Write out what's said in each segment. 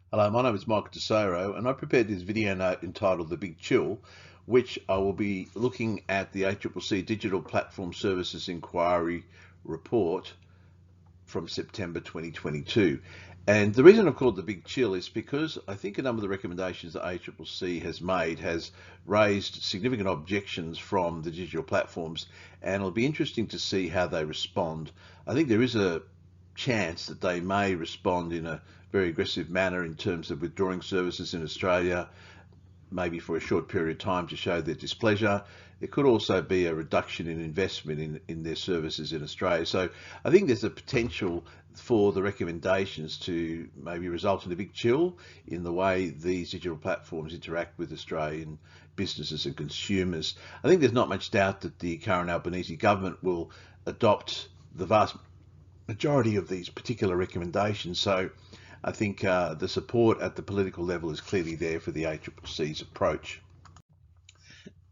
Hello, my name is Michael DeSoro, and I prepared this video note entitled The Big Chill, which I will be looking at the ACCC Digital Platform Services Inquiry report from September 2022. And the reason I've called The Big Chill is because I think a number of the recommendations that ACCC has made has raised significant objections from the digital platforms, and it'll be interesting to see how they respond. I think there is a chance that they may respond in a very aggressive manner in terms of withdrawing services in Australia, maybe for a short period of time to show their displeasure. There could also be a reduction in investment in their services in Australia. So I think there's a potential for the recommendations to maybe result in a big chill in the way these digital platforms interact with Australian businesses and consumers. I think there's not much doubt that the current Albanese government will adopt the vast majority of these particular recommendations. So I think the support at the political level is clearly there for the ACCC's approach.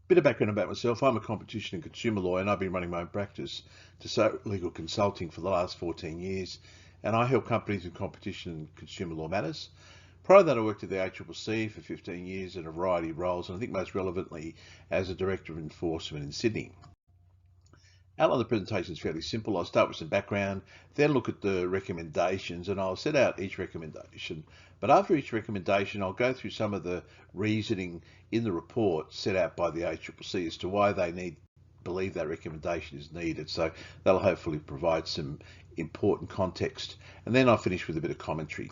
Bit of background about myself. I'm a competition and consumer lawyer, and I've been running my own practice, DeSoro Legal Consulting, for the last 14 years, and I help companies in competition and consumer law matters. Prior to that, I worked at the ACCC for 15 years in a variety of roles, and I think most relevantly as a Director of Enforcement in Sydney. Outline of the presentation is fairly simple. I'll start with some background, then look at the recommendations, and I'll set out each recommendation. But after each recommendation, I'll go through some of the reasoning in the report set out by the ACCC as to why they believe that recommendation is needed. So that'll hopefully provide some important context. And then I'll finish with a bit of commentary.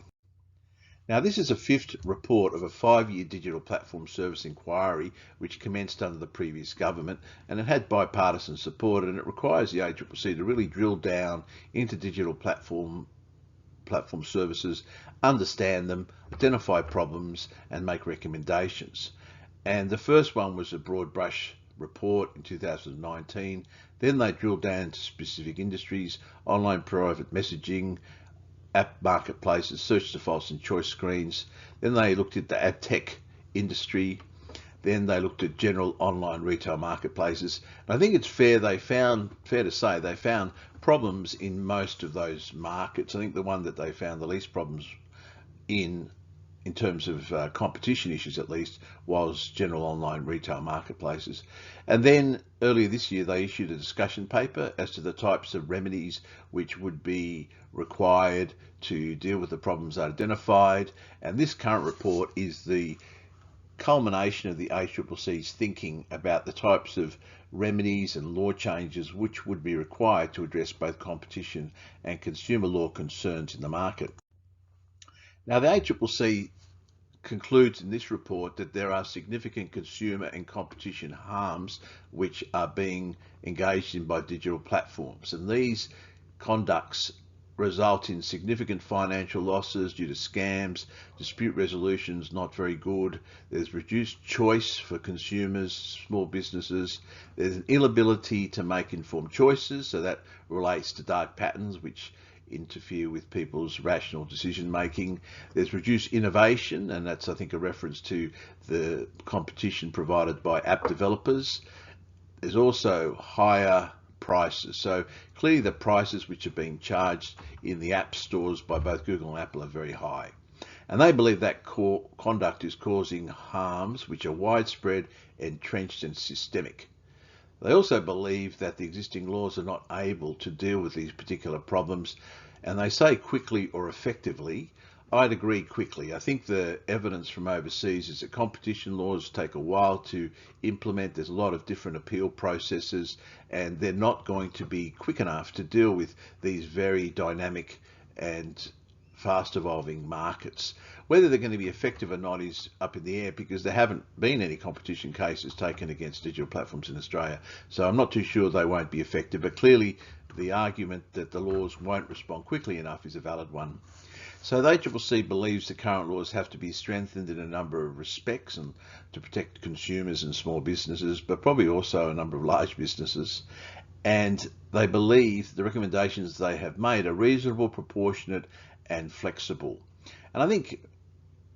Now, this is a fifth report of a 5-year digital platform service inquiry which commenced under the previous government, and it had bipartisan support, and it requires the ACCC to really drill down into digital platform services, understand them, identify problems, and make recommendations. And the first one was a broad brush report in 2019. Then they drilled down to specific industries: online private messaging, app marketplaces, search defaults and choice screens. Then they looked at the ad tech industry. Then they looked at general online retail marketplaces. And I think it's fair to say they found problems in most of those markets. I think the one that they found the least problems in terms of competition issues at least, was general online retail marketplaces. And then earlier this year, they issued a discussion paper as to the types of remedies which would be required to deal with the problems identified. And this current report is the culmination of the ACCC's thinking about the types of remedies and law changes which would be required to address both competition and consumer law concerns in the market. Now, the ACCC concludes in this report that there are significant consumer and competition harms which are being engaged in by digital platforms, and these conducts result in significant financial losses due to scams, dispute resolutions not very good, there's reduced choice for consumers, small businesses, there's an inability to make informed choices, so that relates to dark patterns which interfere with people's rational decision making. There's reduced innovation, and that's, I think, a reference to the competition provided by app developers. There's also higher prices. So clearly the prices which are being charged in the app stores by both Google and Apple are very high. And they believe that conduct is causing harms which are widespread, entrenched and systemic. They also believe that the existing laws are not able to deal with these particular problems, and they say quickly or effectively. I'd agree quickly. I think the evidence from overseas is that competition laws take a while to implement. There's a lot of different appeal processes, and they're not going to be quick enough to deal with these very dynamic and fast evolving markets. Whether they're going to be effective or not is up in the air, because there haven't been any competition cases taken against digital platforms in Australia. So I'm not too sure they won't be effective, but clearly the argument that the laws won't respond quickly enough is a valid one. So the ACCC believes the current laws have to be strengthened in a number of respects and to protect consumers and small businesses, but probably also a number of large businesses. And they believe the recommendations they have made are reasonable, proportionate and flexible. And I think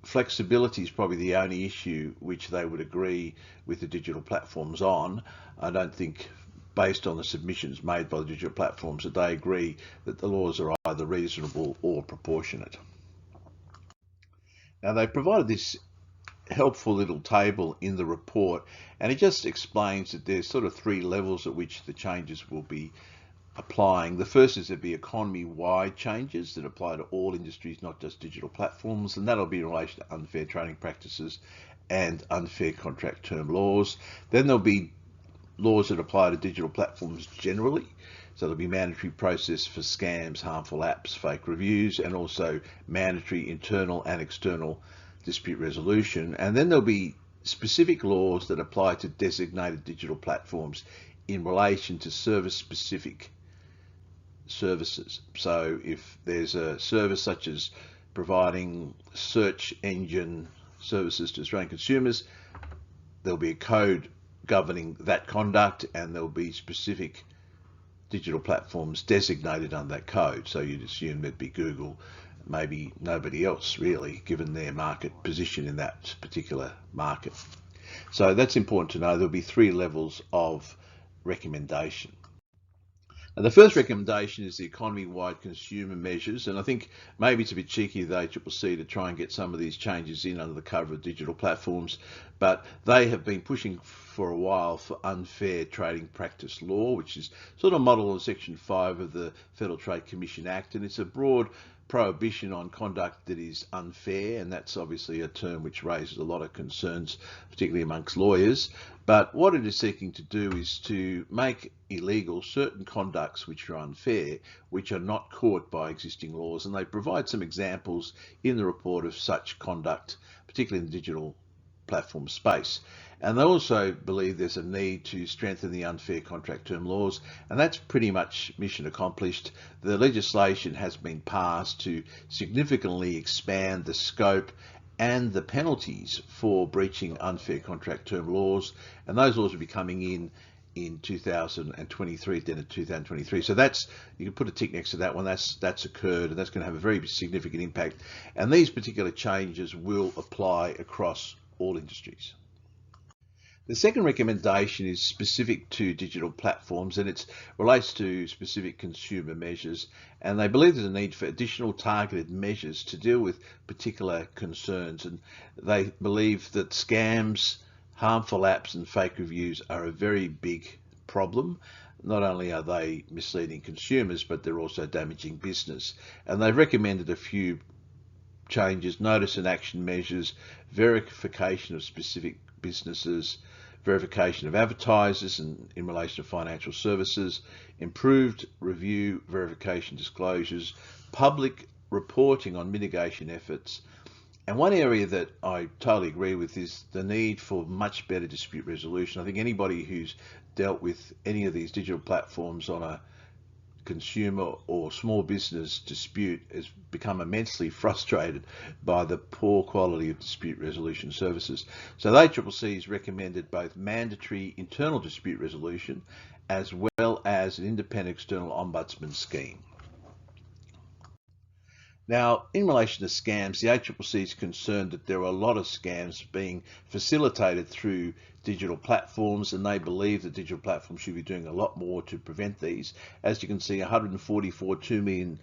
flexibility is probably the only issue which they would agree with the digital platforms on. I don't think based on the submissions made by the digital platforms, that they agree that the laws are either reasonable or proportionate. Now, they provided this helpful little table in the report, and it just explains that there's sort of 3 levels at which the changes will be applying. The first is there'll be economy-wide changes that apply to all industries, not just digital platforms, and that'll be in relation to unfair trading practices and unfair contract term laws. Then there'll be laws that apply to digital platforms generally. So there'll be mandatory process for scams, harmful apps, fake reviews, and also mandatory internal and external dispute resolution. And then there'll be specific laws that apply to designated digital platforms in relation to service-specific services. So if there's a service such as providing search engine services to Australian consumers, there'll be a code governing that conduct, and there'll be specific digital platforms designated under that code. So you'd assume there'd be Google, maybe nobody else really, given their market position in that particular market. So that's important to know. There'll be 3 levels of recommendation. Now, the first recommendation is the economy-wide consumer measures, and I think maybe it's a bit cheeky of the ACCC to try and get some of these changes in under the cover of digital platforms, but they have been pushing for a while for unfair trading practice law, which is sort of modelled on Section 5 of the Federal Trade Commission Act, and it's a broad prohibition on conduct that is unfair, and that's obviously a term which raises a lot of concerns, particularly amongst lawyers. But what it is seeking to do is to make illegal certain conducts which are unfair, which are not caught by existing laws, and they provide some examples in the report of such conduct, particularly in the digital platform space. And they also believe there's a need to strengthen the unfair contract term laws, and that's pretty much mission accomplished. The legislation has been passed to significantly expand the scope and the penalties for breaching unfair contract term laws, and those laws will be coming in 2023, at the end of 2023. So that's, you can put a tick next to that one. That's occurred, and that's going to have a very significant impact. And these particular changes will apply across all industries. The second recommendation is specific to digital platforms, and it relates to specific consumer measures, and they believe there's a need for additional targeted measures to deal with particular concerns, and they believe that scams, harmful apps and fake reviews are a very big problem. Not only are they misleading consumers, but they're also damaging business, and they've recommended a few changes: notice and action measures, verification of specific businesses, verification of advertisers in relation to financial services, improved review verification disclosures, public reporting on mitigation efforts. And one area that I totally agree with is the need for much better dispute resolution. I think anybody who's dealt with any of these digital platforms on a consumer or small business dispute has become immensely frustrated by the poor quality of dispute resolution services. So the ACCC has recommended both mandatory internal dispute resolution as well as an independent external ombudsman scheme. Now, in relation to scams, the ACCC is concerned that there are a lot of scams being facilitated through digital platforms, and they believe that digital platforms should be doing a lot more to prevent these. As you can see, $144.2 million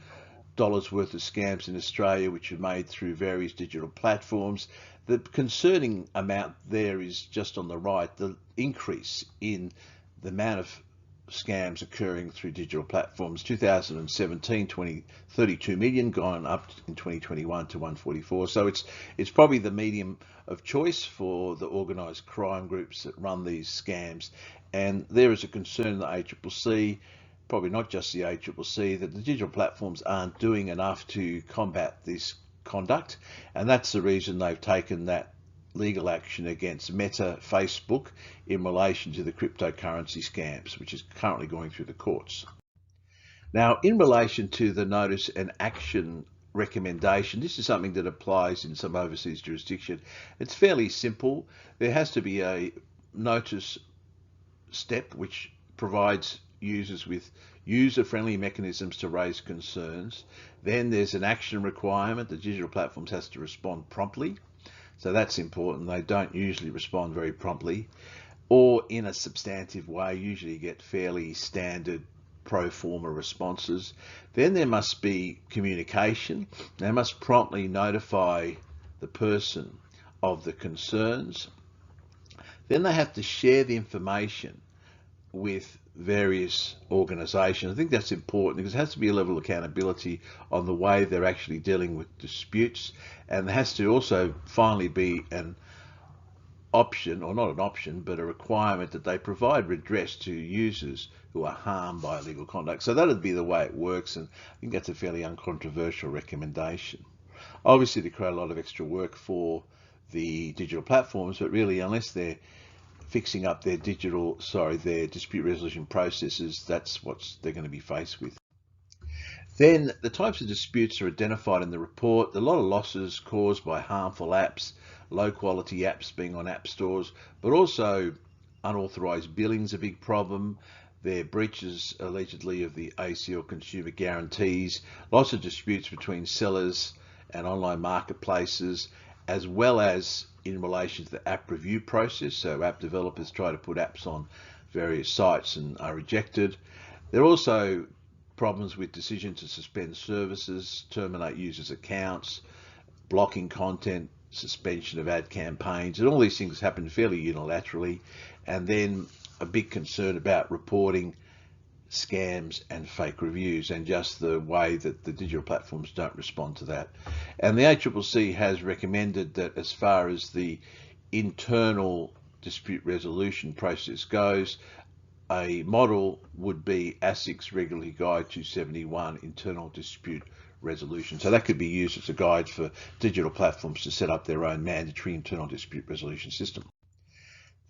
worth of scams in Australia, which are made through various digital platforms. The concerning amount there is just on the right, the increase in the amount of scams occurring through digital platforms. 2017, 32 million, gone up in 2021 to 144. So it's probably the medium of choice for the organised crime groups that run these scams. And there is a concern in the ACCC, probably not just the ACCC, that the digital platforms aren't doing enough to combat this conduct. And that's the reason they've taken that legal action against Meta, Facebook, in relation to the cryptocurrency scams, which is currently going through the courts. Now, in relation to the notice and action recommendation, this is something that applies in some overseas jurisdiction. It's fairly simple. There has to be a notice step which provides users with user-friendly mechanisms to raise concerns. Then there's an action requirement. The digital platforms has to respond promptly. So that's important. They don't usually respond very promptly. or in a substantive way. Usually you get fairly standard pro forma responses. Then there must be communication. They must promptly notify the person of the concerns. Then they have to share the information with various organisations. I think that's important because there has to be a level of accountability on the way they're actually dealing with disputes, and there has to also finally be an option, or not an option, but a requirement that they provide redress to users who are harmed by illegal conduct. So that would be the way it works, and I think that's a fairly uncontroversial recommendation. Obviously, they create a lot of extra work for the digital platforms, but really, unless they're fixing up their their dispute resolution processes, that's what they're going to be faced with. Then the types of disputes are identified in the report. A lot of losses caused by harmful apps, low quality apps being on app stores, but also unauthorized billing is a big problem. There are breaches allegedly of the ACCC or consumer guarantees, lots of disputes between sellers and online marketplaces, as well as in relation to the app review process. So app developers try to put apps on various sites and are rejected. There are also problems with decisions to suspend services, terminate users' accounts, blocking content, suspension of ad campaigns, and all these things happen fairly unilaterally. And then a big concern about reporting scams and fake reviews, and just the way that the digital platforms don't respond to that. And the ACCC has recommended that as far as the internal dispute resolution process goes, a model would be ASIC's Regulatory Guide 271, Internal Dispute Resolution. So that could be used as a guide for digital platforms to set up their own mandatory internal dispute resolution system.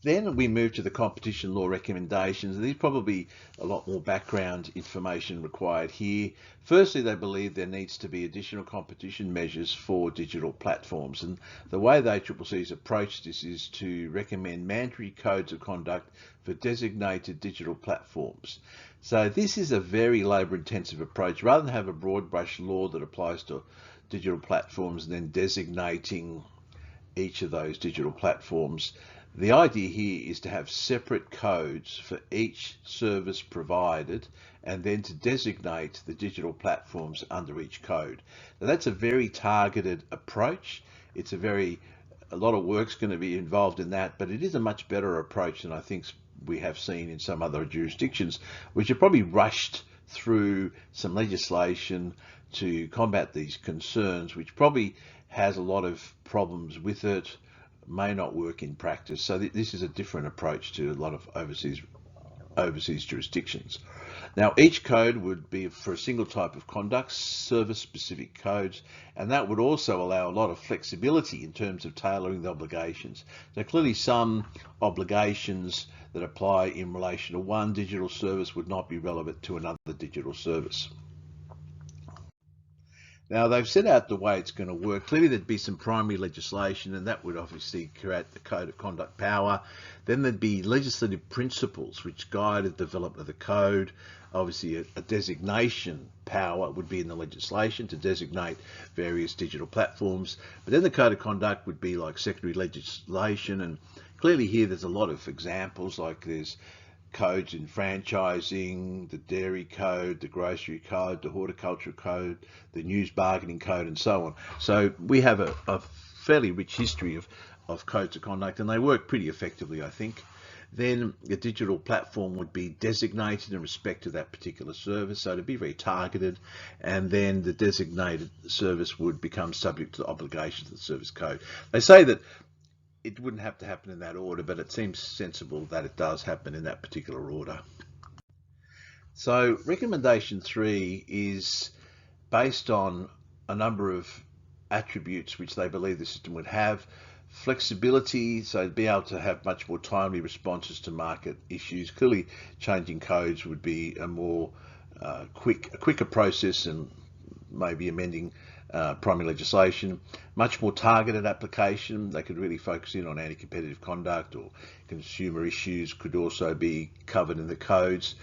Then we move to the competition law recommendations. There's probably a lot more background information required here. Firstly, they believe there needs to be additional competition measures for digital platforms. And the way the ACCC has approached this is to recommend mandatory codes of conduct for designated digital platforms. So this is a very labour-intensive approach. Rather than have a broad brush law that applies to digital platforms and then designating each of those digital platforms, the idea here is to have separate codes for each service provided, and then to designate the digital platforms under each code. Now that's a very targeted approach. It's a lot of work's going to be involved in that, but it is a much better approach than I think we have seen in some other jurisdictions, which have probably rushed through some legislation to combat these concerns, which probably has a lot of problems with it, may not work in practice. So this is a different approach to a lot of overseas jurisdictions. Now each code would be for a single type of conduct, service specific codes, and that would also allow a lot of flexibility in terms of tailoring the obligations. So clearly some obligations that apply in relation to one digital service would not be relevant to another digital service. Now they've set out the way it's going to work. Clearly there'd be some primary legislation, and that would obviously create the code of conduct power. Then there'd be legislative principles which guide the development of the code. Obviously a designation power would be in the legislation to designate various digital platforms. But then the code of conduct would be like secondary legislation, and clearly here there's a lot of examples, like there's codes in franchising, the dairy code, the grocery code, the horticulture code, the news bargaining code, and so on. So we have a fairly rich history of codes of conduct, and they work pretty effectively, I think. Then the digital platform would be designated in respect to that particular service, so to be very targeted, and then the designated service would become subject to the obligations of the service code. They say that it wouldn't have to happen in that order, but it seems sensible that it does happen in that particular order. So recommendation 3 is based on a number of attributes which they believe the system would have. Flexibility, so be able to have much more timely responses to market issues. Clearly changing codes would be a more quicker process, and maybe amending primary legislation. Much more targeted application. They could really focus in on anti-competitive conduct, or consumer issues could also be covered in the codes.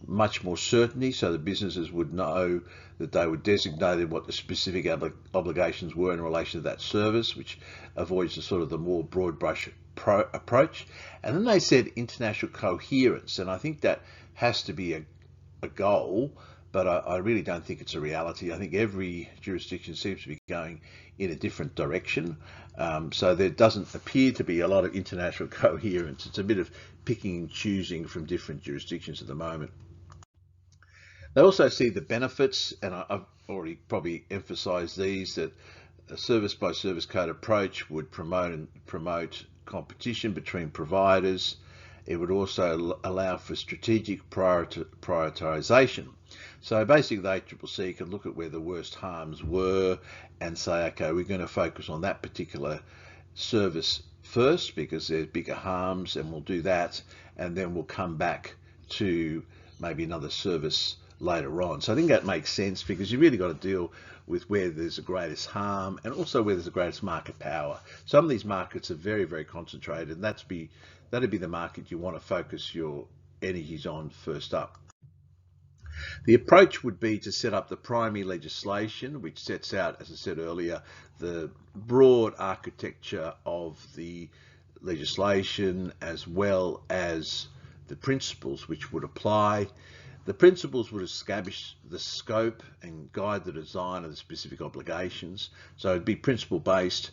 much more certainty, so the businesses would know that they were designated what the specific obligations were in relation to that service, which avoids the sort of the more broad brush approach. And then they said international coherence, and I think that has to be a goal, but I really don't think it's a reality. I think every jurisdiction seems to be going in a different direction. So there doesn't appear to be a lot of international coherence. It's a bit of picking and choosing from different jurisdictions at the moment. They also see the benefits, and I've already probably emphasised these, that a service by service code approach would promote competition between providers. It would also allow for strategic prioritisation. So basically the ACCC could look at where the worst harms were and say, okay, we're going to focus on that particular service first because there's bigger harms, and we'll do that, and then we'll come back to maybe another service later on. So I think that makes sense, because you really got to deal with where there's the greatest harm and also where there's the greatest market power. Some of these markets are very, very concentrated, and that'd be the market you want to focus your energies on first up. The approach would be to set up the primary legislation, which sets out, as I said earlier, the broad architecture of the legislation as well as the principles which would apply. The principles would establish the scope and guide the design of the specific obligations. So it'd be principle based,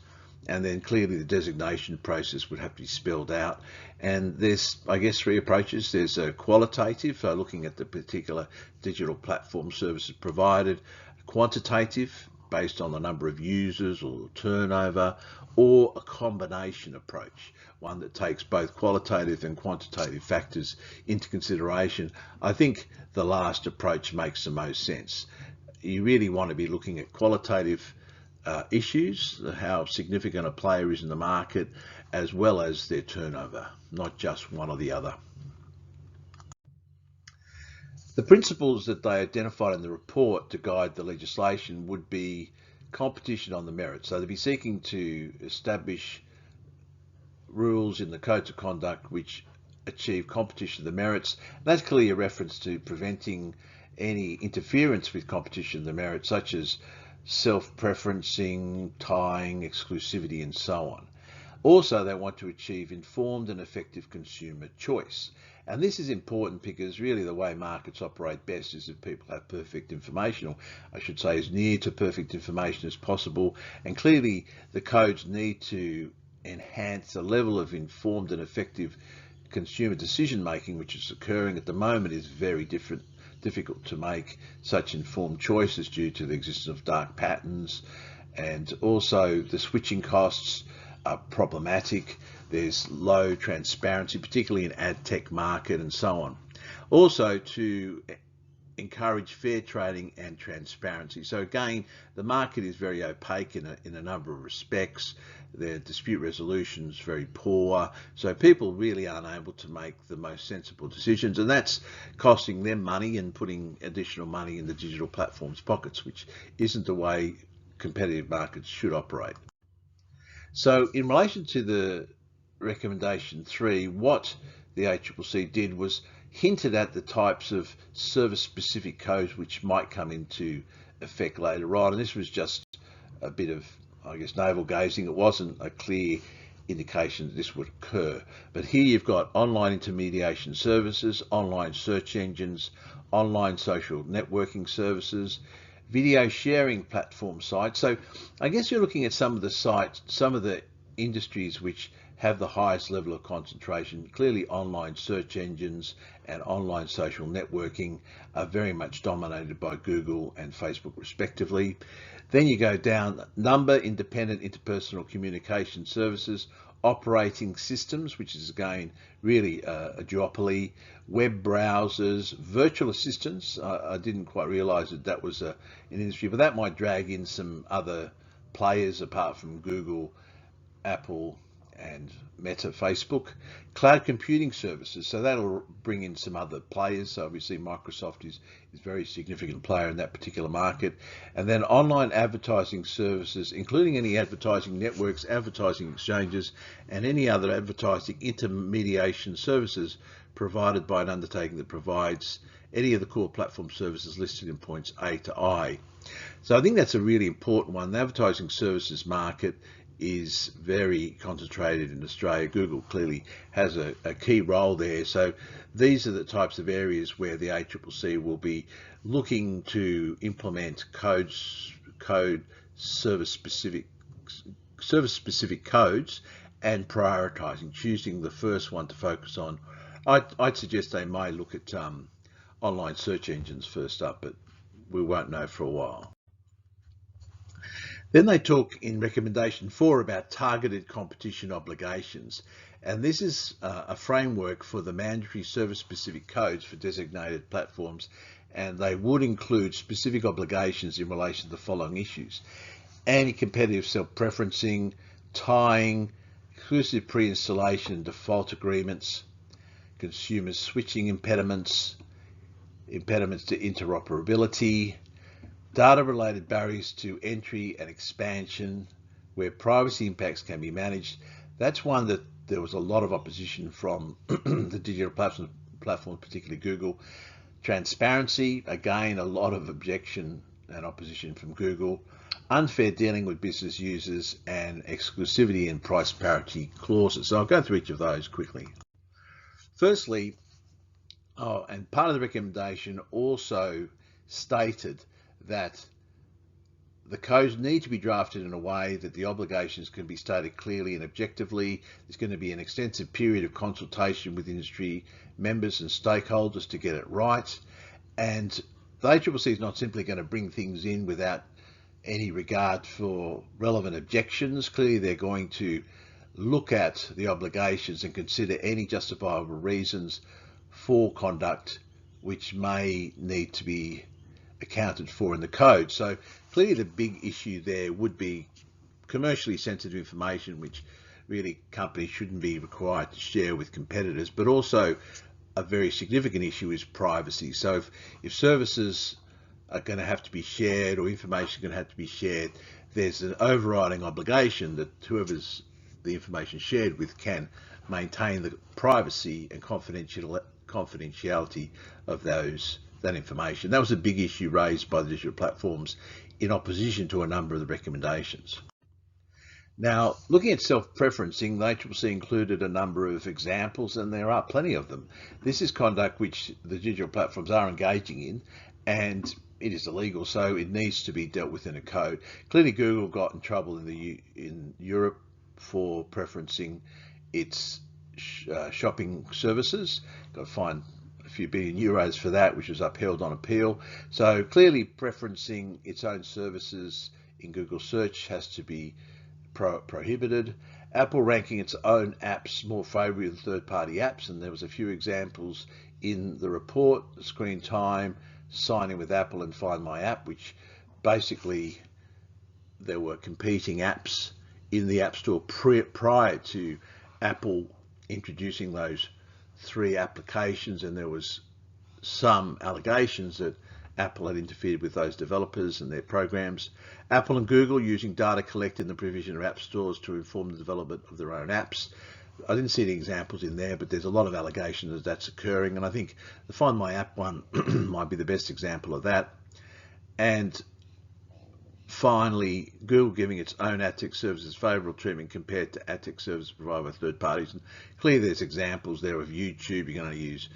and then clearly the designation process would have to be spelled out. And there's, I guess, three approaches. There's a qualitative, looking at the particular digital platform services provided, quantitative, based on the number of users or turnover, or a combination approach, one that takes both qualitative and quantitative factors into consideration. I think the last approach makes the most sense. You really want to be looking at qualitative issues, how significant a player is in the market, as well as their turnover, not just one or the other. The principles that they identified in the report to guide the legislation would be competition on the merits. So they'd be seeking to establish rules in the codes of conduct which achieve competition of the merits. And that's clearly a reference to preventing any interference with competition of the merits, such as self-preferencing, tying, exclusivity, and so on. Also, they want to achieve informed and effective consumer choice. And this is important because really the way markets operate best is if people have perfect information, or I should say as near to perfect information as possible. And clearly the codes need to enhance the level of informed and effective consumer decision making, which is occurring at the moment, is very difficult to make such informed choices due to the existence of dark patterns, and also the switching costs are problematic. There's low transparency, particularly in ad tech market and so on. Also to encourage fair trading and transparency. So again, the market is very opaque in a number of respects. Their dispute resolution is very poor. So people really aren't able to make the most sensible decisions, and that's costing them money and putting additional money in the digital platforms' pockets, which isn't the way competitive markets should operate. So in relation to the recommendation 3, what the ACCC did was hinted at the types of service-specific codes which might come into effect later on, and this was just a bit of, I guess, navel-gazing. It wasn't a clear indication that this would occur. But here you've got online intermediation services, online search engines, online social networking services, video sharing platform sites. So I guess you're looking at some of the sites, some of the industries which have the highest level of concentration. Clearly online search engines and online social networking are very much dominated by Google and Facebook respectively. Then you go down, number independent interpersonal communication services, operating systems, which is again really a duopoly, web browsers, virtual assistants. I didn't quite realize that was an industry, but that might drag in some other players apart from Google, Apple, and Meta, Facebook. Cloud computing services, so that'll bring in some other players. So obviously Microsoft is a very significant player in that particular market. And then online advertising services, including any advertising networks, advertising exchanges, and any other advertising intermediation services provided by an undertaking that provides any of the core platform services listed in points A to I. So I think that's a really important one. The advertising services market is very concentrated in Australia. Google clearly has a key role there. So these are the types of areas where the ACCC will be looking to implement service specific codes and prioritizing, choosing the first one to focus on. I'd suggest they may look at online search engines first up, but we won't know for a while. Then they talk in recommendation 4 about targeted competition obligations, and this is a framework for the mandatory service-specific codes for designated platforms, and they would include specific obligations in relation to the following issues: anti-competitive self-preferencing, tying, exclusive pre-installation and default agreements, consumer switching impediments to interoperability, data-related barriers to entry and expansion, where privacy impacts can be managed. That's one that there was a lot of opposition from the digital platforms, particularly Google. Transparency, again, a lot of objection and opposition from Google. Unfair dealing with business users, and exclusivity and price parity clauses. So I'll go through each of those quickly. Firstly, and part of the recommendation also stated that the codes need to be drafted in a way that the obligations can be stated clearly and objectively. There's going to be an extensive period of consultation with industry members and stakeholders to get it right. And the ACCC is not simply going to bring things in without any regard for relevant objections. Clearly, they're going to look at the obligations and consider any justifiable reasons for conduct which may need to be accounted for in the code. So clearly the big issue there would be commercially sensitive information, which really companies shouldn't be required to share with competitors, but also a very significant issue is privacy. So if services are going to have to be shared or information is going to have to be shared, there's an overriding obligation that whoever's the information shared with can maintain the privacy and confidentiality of that information. That was a big issue raised by the digital platforms in opposition to a number of the recommendations. Now, looking at self-preferencing, the ACCC included a number of examples, and there are plenty of them. This is conduct which the digital platforms are engaging in, and it is illegal, so it needs to be dealt with in a code. Clearly, Google got in trouble in Europe for preferencing its shopping services. Got fined a few billion euros for that, which was upheld on appeal. So clearly preferencing its own services in Google search has to be prohibited. Apple ranking its own apps more favorably than third-party apps, and there was a few examples in the report: screen time, signing with Apple, and Find My App, which basically there were competing apps in the App Store prior to Apple introducing those 3 applications, and there was some allegations that Apple had interfered with those developers and their programs. Apple and Google using data collected in the provision of app stores to inform the development of their own apps. I didn't see any examples in there, but there's a lot of allegations that that's occurring, and I think the Find My App one might be the best example of that. And finally, Google giving its own ad tech services favourable treatment compared to ad tech services provided by third parties. And clearly there's examples there of YouTube. You're going to use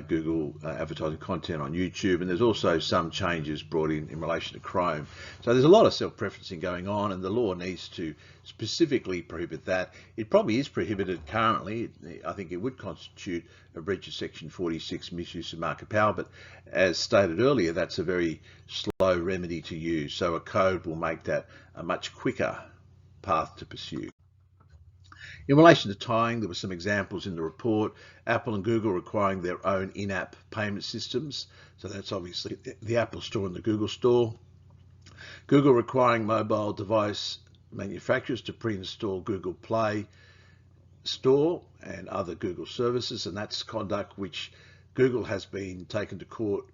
Google advertising content on YouTube, and there's also some changes brought in relation to Chrome. So there's a lot of self-preferencing going on, and the law needs to specifically prohibit that. It probably is prohibited currently. I think it would constitute a breach of Section 46, misuse of market power, but as stated earlier, that's a very slow remedy to use. So a code will make that a much quicker path to pursue. In relation to tying, there were some examples in the report. Apple and Google requiring their own in-app payment systems. So that's obviously the Apple Store and the Google Store. Google requiring mobile device manufacturers to pre-install Google Play. Store and other Google services, and that's conduct which Google has been taken to court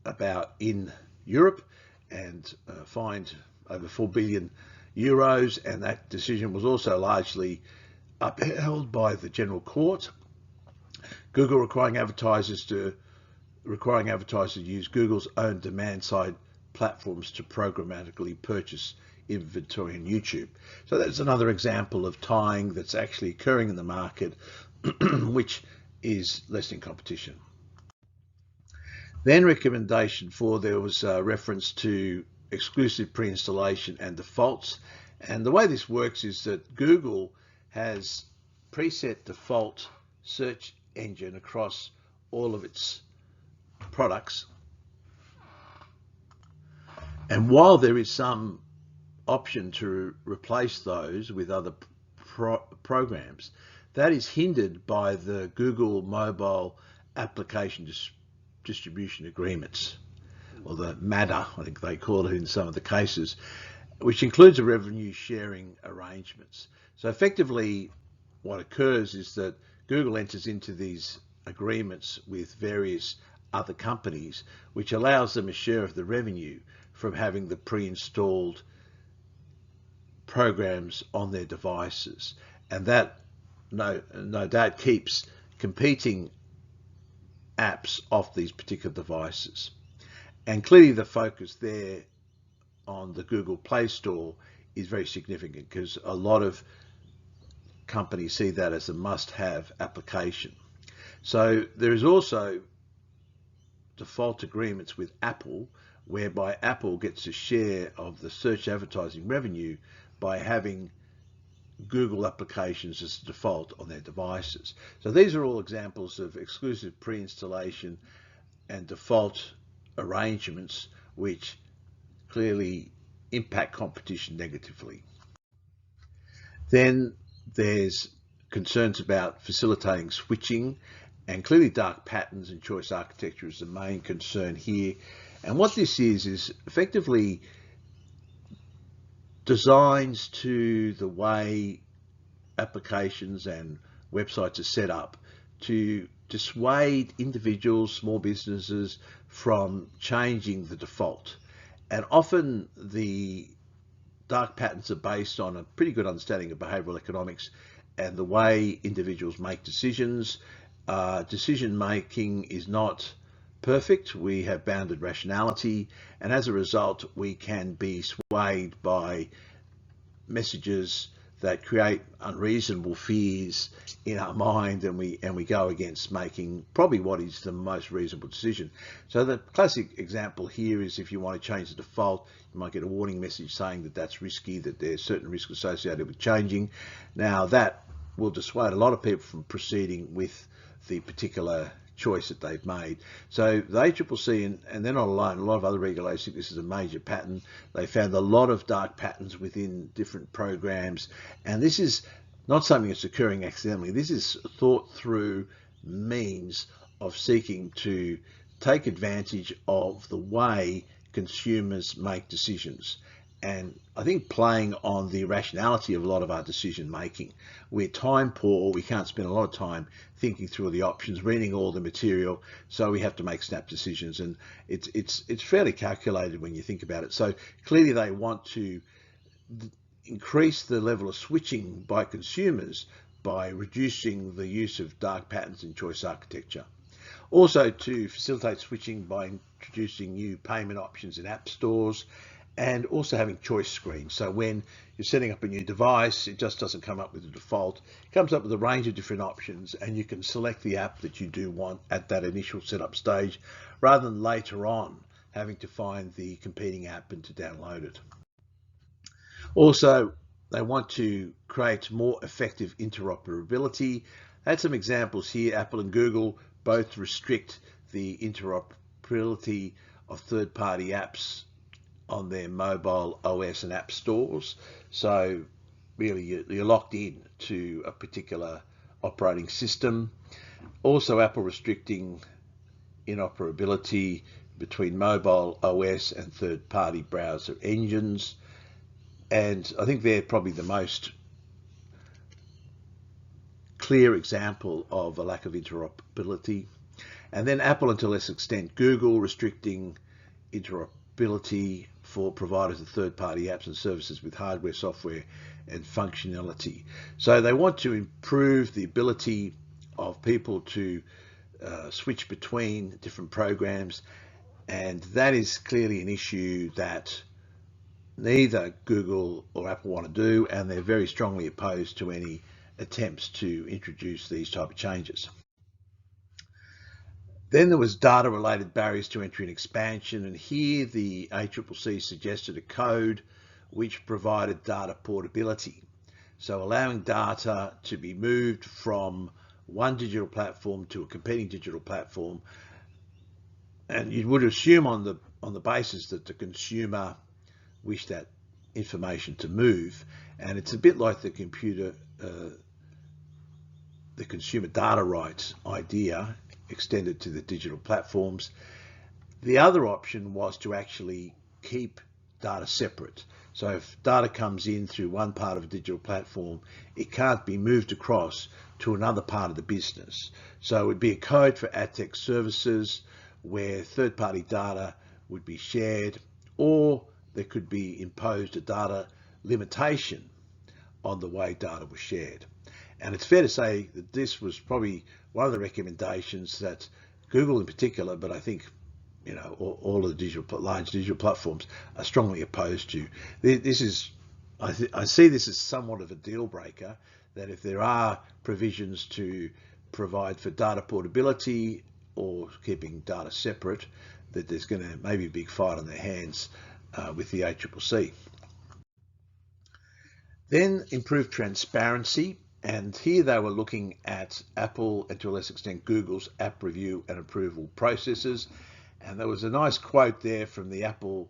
about in Europe and fined over 4 billion euros, and that decision was also largely upheld by the General Court. Google requiring advertisers to use Google's own demand-side platforms to programmatically purchase inventory on YouTube. So that's another example of tying that's actually occurring in the market, which is lessening competition. Then recommendation 4, there was a reference to exclusive pre-installation and defaults. And the way this works is that Google has preset default search engine across all of its products. And while there is some option to replace those with other programs, that is hindered by the Google mobile application distribution agreements, or the MADA, I think they call it in some of the cases, which includes a revenue sharing arrangements. So effectively what occurs is that Google enters into these agreements with various other companies, which allows them a share of the revenue from having the pre-installed programs on their devices, and that no doubt keeps competing apps off these particular devices. And clearly the focus there on the Google Play Store is very significant, because a lot of companies see that as a must-have application. So there is also default agreements with Apple, whereby Apple gets a share of the search advertising revenue by having Google applications as a default on their devices. So these are all examples of exclusive pre-installation and default arrangements which clearly impact competition negatively. Then there's concerns about facilitating switching, and clearly dark patterns and choice architecture is the main concern here. And what this is effectively designs to the way applications and websites are set up to dissuade individuals, small businesses, from changing the default. And often the dark patterns are based on a pretty good understanding of behavioral economics and the way individuals make decisions. Decision making is not perfect. We have bounded rationality, and as a result we can be swayed by messages that create unreasonable fears in our mind, and we go against making probably what is the most reasonable decision. So the classic example here is if you want to change the default, you might get a warning message saying that that's risky, that there's certain risk associated with changing. Now that will dissuade a lot of people from proceeding with the particular choice that they've made. So the ACCC, and they're not alone, a lot of other regulators think this is a major pattern. They found a lot of dark patterns within different programs, and this is not something that's occurring accidentally. This is thought through means of seeking to take advantage of the way consumers make decisions. And I think playing on the irrationality of a lot of our decision making. We're time poor, we can't spend a lot of time thinking through the options, reading all the material, so we have to make snap decisions, and it's fairly calculated when you think about it. So clearly they want to increase the level of switching by consumers by reducing the use of dark patterns in choice architecture. Also to facilitate switching by introducing new payment options in app stores, and also having choice screens. So when you're setting up a new device, it just doesn't come up with the default. It comes up with a range of different options, and you can select the app that you do want at that initial setup stage, rather than later on having to find the competing app and to download it. Also, they want to create more effective interoperability. I had some examples here. Apple and Google both restrict the interoperability of third-party apps on their mobile OS and app stores. So really you're locked in to a particular operating system. Also Apple restricting interoperability between mobile OS and third-party browser engines. And I think they're probably the most clear example of a lack of interoperability. And then Apple, and to a less extent Google, restricting interoperability for providers of third-party apps and services with hardware, software and functionality. So they want to improve the ability of people to switch between different programs, and that is clearly an issue that neither Google or Apple want to do, and they're very strongly opposed to any attempts to introduce these type of changes. Then there was data-related barriers to entry and expansion, and here the ACCC suggested a code which provided data portability. So allowing data to be moved from one digital platform to a competing digital platform, and you would assume on the basis that the consumer wished that information to move, and it's a bit like the consumer data rights idea extended to the digital platforms. The other option was to actually keep data separate. So if data comes in through one part of a digital platform, it can't be moved across to another part of the business. So it would be a code for ad tech services where third-party data would be shared, or there could be imposed a data limitation on the way data was shared. And it's fair to say that this was probably one of the recommendations that Google in particular, but I think all of the large digital platforms are strongly opposed to. This is, I see this as somewhat of a deal breaker, that if there are provisions to provide for data portability or keeping data separate, that there's going to maybe a big fight on their hands with the ACCC. Then improved transparency. And here they were looking at Apple, and to a less extent Google's app review and approval processes. And there was a nice quote there from the Apple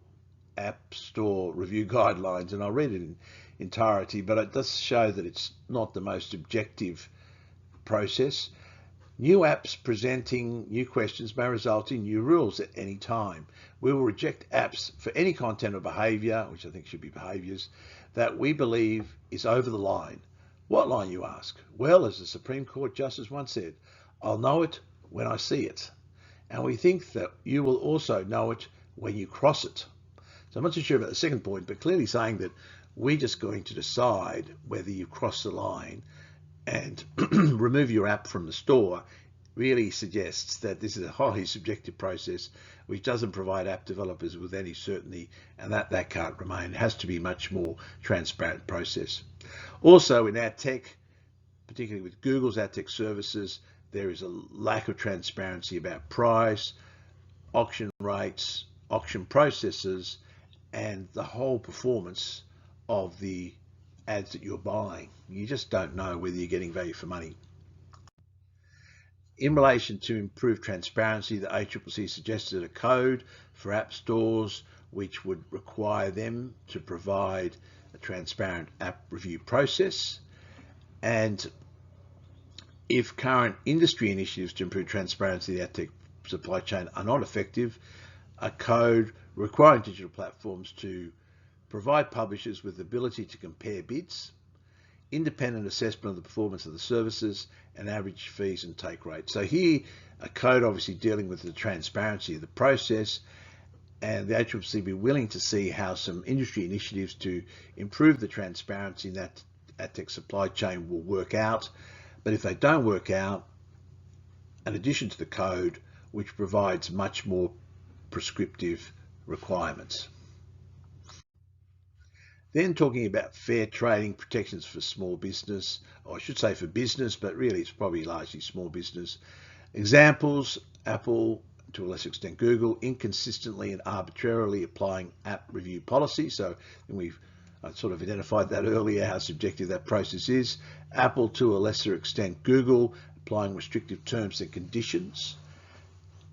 App Store review guidelines, and I'll read it in entirety, but it does show that it's not the most objective process. New apps presenting new questions may result in new rules at any time. We will reject apps for any content or behaviour, which I think should be behaviours, that we believe is over the line. What line, you ask? Well, as the Supreme Court Justice once said, I'll know it when I see it. And we think that you will also know it when you cross it. So I'm not so sure about the second point, but clearly saying that we're just going to decide whether you cross the line and remove your app from the store really suggests that this is a highly subjective process which doesn't provide app developers with any certainty, and that can't remain. It has to be a much more transparent process. Also in ad tech, particularly with Google's ad tech services, there is a lack of transparency about price, auction rates, auction processes, and the whole performance of the ads that you're buying. You just don't know whether you're getting value for money. In relation to improved transparency, the ACCC suggested a code for app stores which would require them to provide a transparent app review process, and if current industry initiatives to improve transparency of the ad tech supply chain are not effective, a code requiring digital platforms to provide publishers with the ability to compare bids, independent assessment of the performance of the services, and average fees and take rates. So here, a code obviously dealing with the transparency of the process, and the ACCC be willing to see how some industry initiatives to improve the transparency in that ad tech supply chain will work out. But if they don't work out, in addition to the code, which provides much more prescriptive requirements. Then talking about fair trading protections for small business, or I should say for business, but really it's probably largely small business. Examples: Apple, to a lesser extent Google, inconsistently and arbitrarily applying app review policy. So we've sort of identified that earlier, how subjective that process is. Apple, to a lesser extent Google, applying restrictive terms and conditions.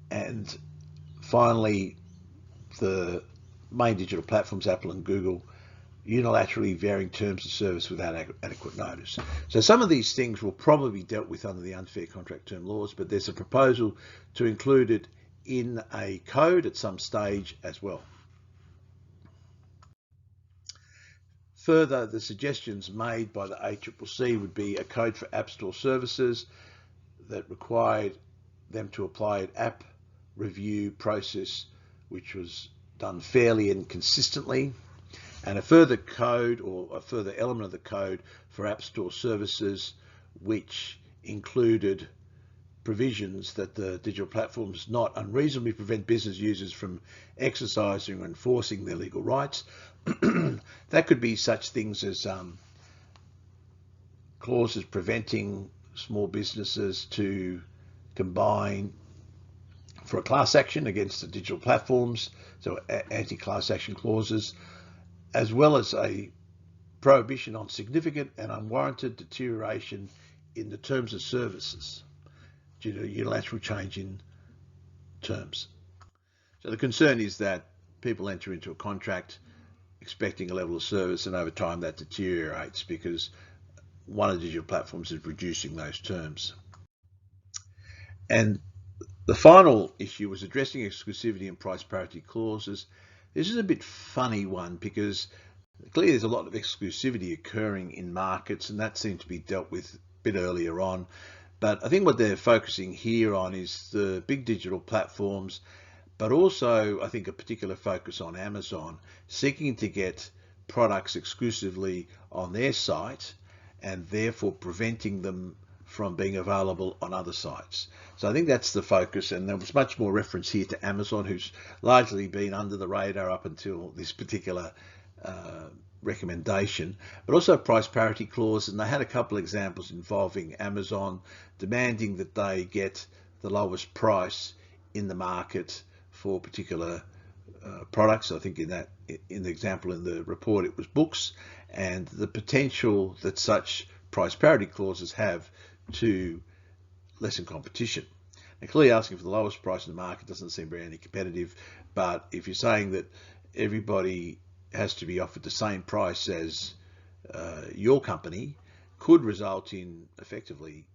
And finally, the main digital platforms, Apple and Google, unilaterally varying terms of service without adequate notice. So some of these things will probably be dealt with under the unfair contract term laws, but there's a proposal to include it in a code at some stage as well. Further, the suggestions made by the ACCC would be a code for App Store services that required them to apply an app review process which was done fairly and consistently, and a further code or a further element of the code for App Store services which included provisions that the digital platforms not unreasonably prevent business users from exercising or enforcing their legal rights. That could be such things as clauses preventing small businesses to combine for a class action against the digital platforms, so anti-class action clauses, as well as a prohibition on significant and unwarranted deterioration in the terms of services due to unilateral change in terms. So the concern is that people enter into a contract expecting a level of service, and over time that deteriorates because one of the digital platforms is reducing those terms. And the final issue was addressing exclusivity and price parity clauses. This is a bit funny one because clearly there's a lot of exclusivity occurring in markets, and that seemed to be dealt with a bit earlier on. But I think what they're focusing here on is the big digital platforms, but also I think a particular focus on Amazon, seeking to get products exclusively on their site and therefore preventing them from being available on other sites. So I think that's the focus, and there was much more reference here to Amazon, who's largely been under the radar up until this particular recommendation, but also price parity clause, and they had a couple of examples involving Amazon demanding that they get the lowest price in the market for particular products. I think in the example in the report it was books, and the potential that such price parity clauses have to lessen competition. Now, clearly asking for the lowest price in the market doesn't seem very anti-competitive, but if you're saying that everybody has to be offered the same price as your company, could result in effectively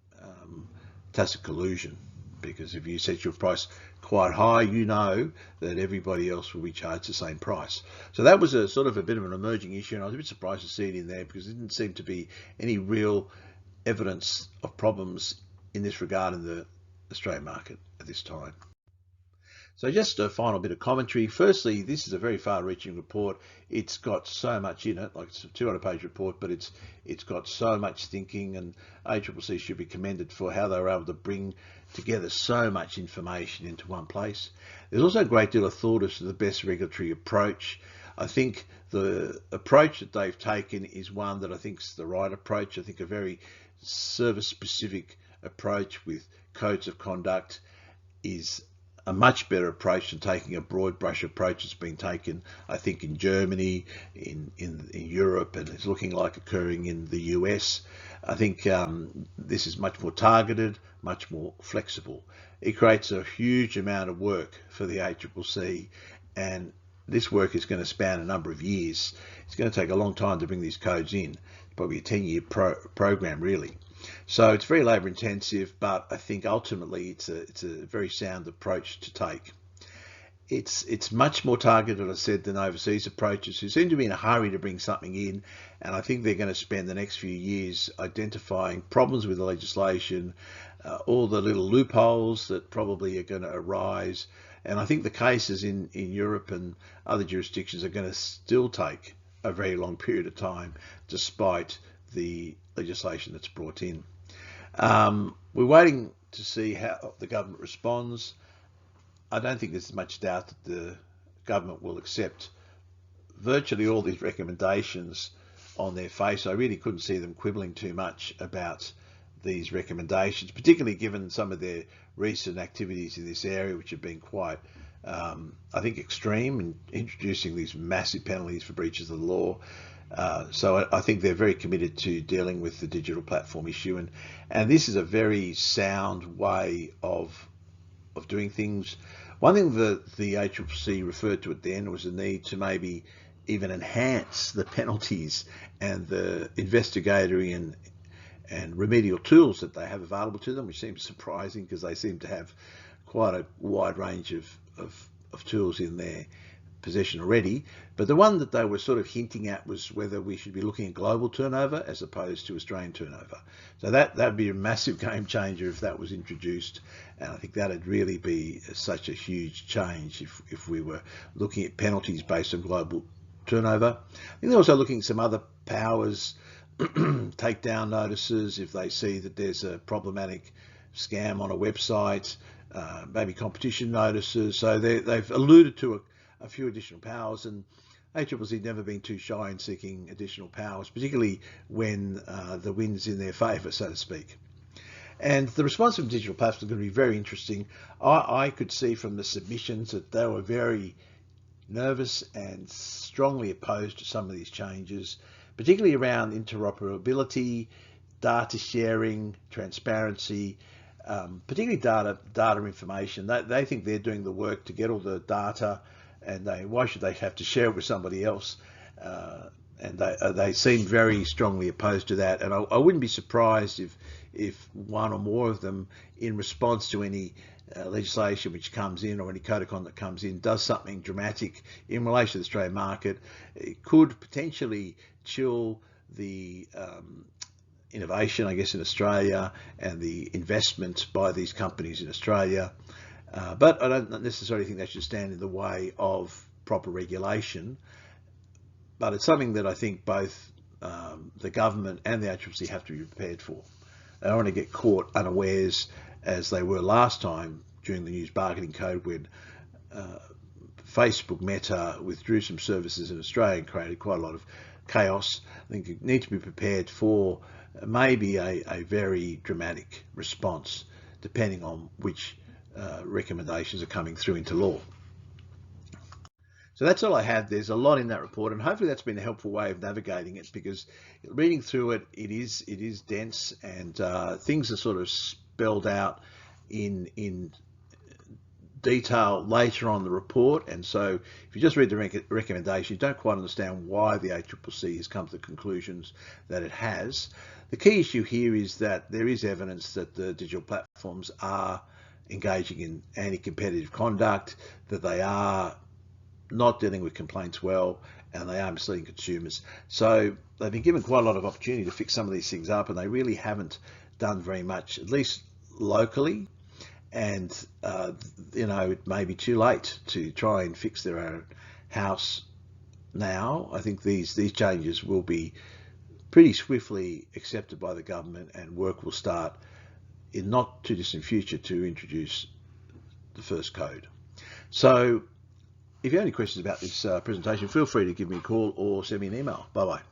tacit collusion, because if you set your price quite high, you know that everybody else will be charged the same price. So that was a sort of a bit of an emerging issue, and I was a bit surprised to see it in there because there didn't seem to be any real evidence of problems in this regard in the Australian market at this time. So just a final bit of commentary. Firstly, this is a very far-reaching report. It's got so much in it, like it's a 200-page report, but it's got so much thinking, and ACCC should be commended for how they were able to bring together so much information into one place. There's also a great deal of thought as to the best regulatory approach. I think the approach that they've taken is one that I think is the right approach. I think a very service-specific approach with codes of conduct is a much better approach than taking a broad brush approach that's been taken, I think, in Germany, in Europe, and it's looking like occurring in the US. I think this is much more targeted, much more flexible. It creates a huge amount of work for the ACCC, and this work is going to span a number of years. It's going to take a long time to bring these codes in, probably a 10-year program really. So it's very labour intensive, but I think ultimately it's a very sound approach to take. It's much more targeted, as I said, than overseas approaches who seem to be in a hurry to bring something in, and I think they're going to spend the next few years identifying problems with the legislation, all the little loopholes that probably are going to arise, and I think the cases in Europe and other jurisdictions are going to still take a very long period of time despite the legislation that's brought in. We're waiting to see how the government responds. I don't think there's much doubt that the government will accept virtually all these recommendations on their face. I really couldn't see them quibbling too much about these recommendations, particularly given some of their recent activities in this area, which have been quite, I think, extreme in introducing these massive penalties for breaches of the law. So I think they're very committed to dealing with the digital platform issue, and this is a very sound way of doing things. One thing that the ACCC referred to at the end was the need to maybe even enhance the penalties and the investigatory and remedial tools that they have available to them, which seems surprising because they seem to have quite a wide range of tools in there. possession already, but the one that they were sort of hinting at was whether we should be looking at global turnover as opposed to Australian turnover. So that'd be a massive game changer if that was introduced, and I think that'd really be such a huge change if we were looking at penalties based on global turnover. I think they're also looking at some other powers, take down notices if they see that there's a problematic scam on a website, maybe competition notices. So they've alluded to a few additional powers, and ACCC never been too shy in seeking additional powers, particularly when the wind's in their favour, so to speak. And the response from digital platforms is going to be very interesting. I could see from the submissions that they were very nervous and strongly opposed to some of these changes, particularly around interoperability, data sharing, transparency, particularly data information. They think they're doing the work to get all the data, and why should they have to share it with somebody else? And they seem very strongly opposed to that. And I wouldn't be surprised if one or more of them, in response to any legislation which comes in or any code of conduct that comes in, does something dramatic in relation to the Australian market. It could potentially chill the innovation, I guess, in Australia and the investment by these companies in Australia. But I don't necessarily think that should stand in the way of proper regulation. But it's something that I think both the government and the ACCC have to be prepared for. They don't want to get caught unawares as they were last time during the News Bargaining Code, when Facebook Meta withdrew some services in Australia and created quite a lot of chaos. I think you need to be prepared for maybe a very dramatic response, depending on which recommendations are coming through into law. So that's all I have. There's a lot in that report, and hopefully that's been a helpful way of navigating it, because reading through it, it is dense, and things are sort of spelled out in detail later on the report. And so if you just read the recommendation, you don't quite understand why the ACCC has come to the conclusions that it has. The key issue here is that there is evidence that the digital platforms are engaging in anti-competitive conduct, that they are not dealing with complaints well, and they are misleading consumers. So they've been given quite a lot of opportunity to fix some of these things up, and they really haven't done very much, at least locally. And it may be too late to try and fix their own house now. I think these changes will be pretty swiftly accepted by the government, and work will start in not too distant future to introduce the first code. So if you have any questions about this presentation, feel free to give me a call or send me an email. Bye-bye.